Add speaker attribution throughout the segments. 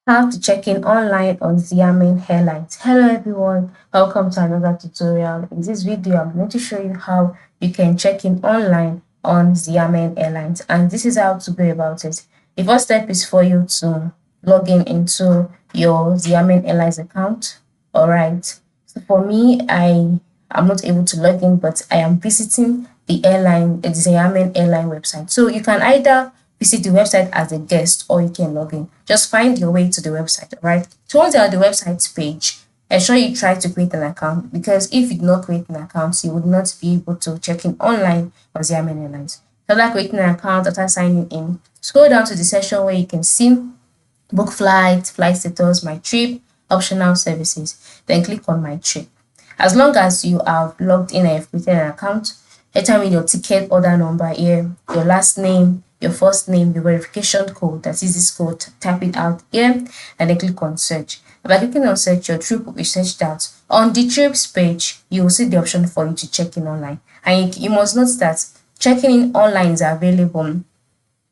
Speaker 1: How to check in online on Xiamen Airlines. Hello everyone, welcome to another tutorial. In this video, I'm going to show you how you can check in online on Xiamen Airlines, and this is how to go about it. The first step is for you to log in into your Xiamen Airlines account. Alright, so for me, I am not able to log in, but I am visiting the Xiamen Airline website. So you can either visit the website as a guest or you can log in. Just find your way to the website, right? So once you're at the website page, ensure you try to create an account, because if you do not create an account, you would not be able to check in online on Xiamen Airlines. So after creating an account, after signing in, scroll down to the section where you can see book flight, flight status, my trip, optional services. Then click on my trip. As long as you have logged in and you've created an account, enter in your ticket order number here, your last name, your first name, your verification code, that is this code, type it out here, and then click on search. By clicking on search, your trip will be searched out. On the trips page, you will see the option for you to check in online. And you must note that checking in online is available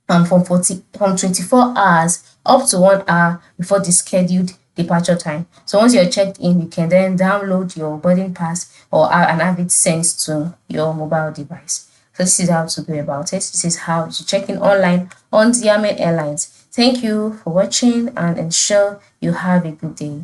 Speaker 1: from 24 hours up to 1 hour before the scheduled departure time. So once you're checked in, you can then download your boarding pass and have it sent to your mobile device. So this is how to go about it. This is how to check in online on Xiamen Airlines. Thank you for watching and ensure you have a good day.